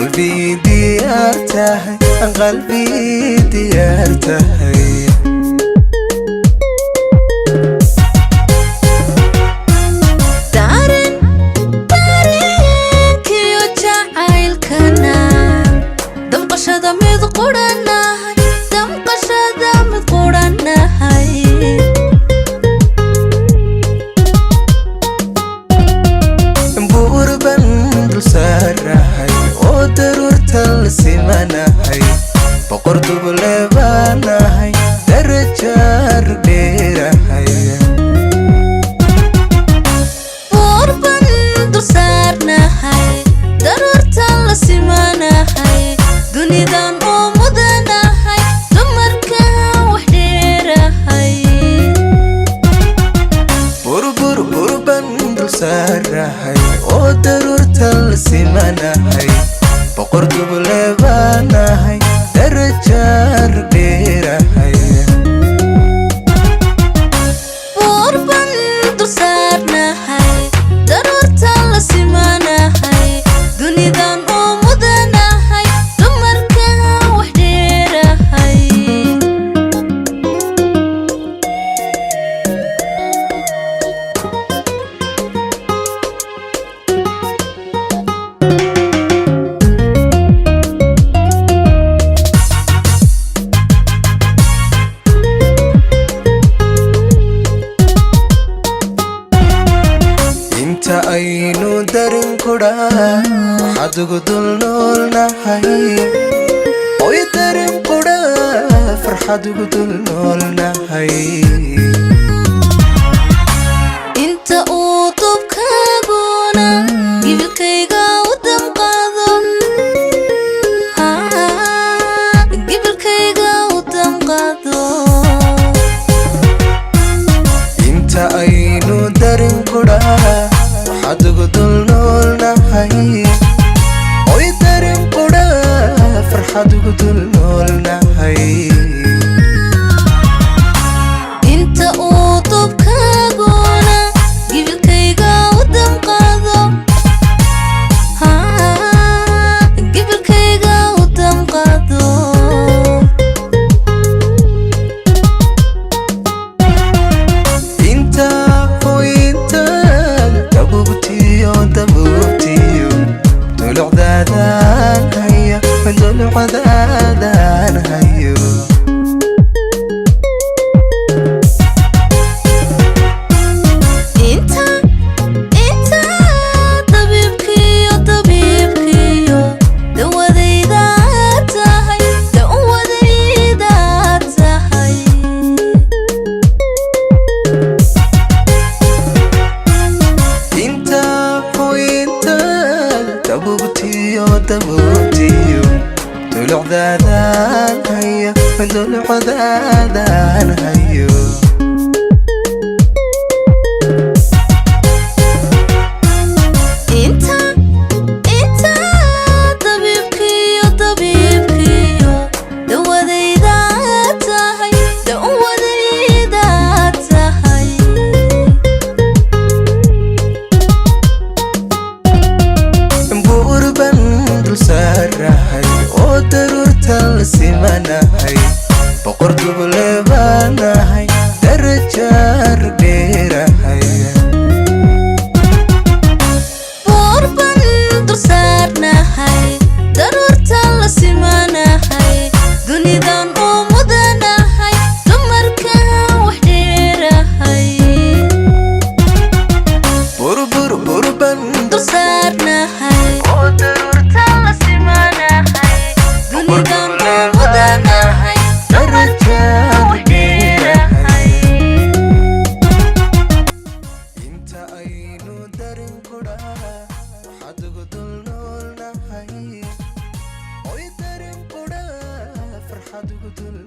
قلبي ديارته قلبي ديارته simanahay boqortu leebanahay darajar dheerahay urban dulsaarnahay darurtan la simanahay dunidan oo mudanahay dumarka wax dheerahay urban dulsaarnahay oo darurtan la simanahay boqortu leebanahay darajar dheerahay urban dulsaarnahay darurtan la simanahay dunidan oo mudanahay dumarka wax dheerahay aynu darin kudha waxaad ugu dul noolnahay oy darin kudha farxad ugu dul noolnahay inta uu dubkaaguna gibilkayga u damqado gibilkayga u damqado inta aynu darin kudha waxaad ugu dul noolnahay oy darin kudha farxad ugu dul noolnahay inta uu dubkaaguna gibilkayga u damqado gibilkayga u damqado inta dabubtiyo dulucdaadaan hayo dulucdaadaan hayo inta dabiibkiyo dawadayda tahay dawadayda tahay dabubtiyo dulucdaadaan hayo dulucdaadaan hayo inta dabiibkiyo dawadayda tahay dawadayda tahay urban dulsaarnahay oo darurtan la simanahay boqortu leebanahay darajar dheerahay urban dulsaarnahay darurtan la simanahay dunidan oo mudanahay dumarka wax dheerahay urban dulsaarnahay oo darurtan la simanahay dunidan oo mudanahay darajar wax dheerahay inta aynu darin kudha waxaad ugu dul noolnahay oy darin kudha farxad ugu dul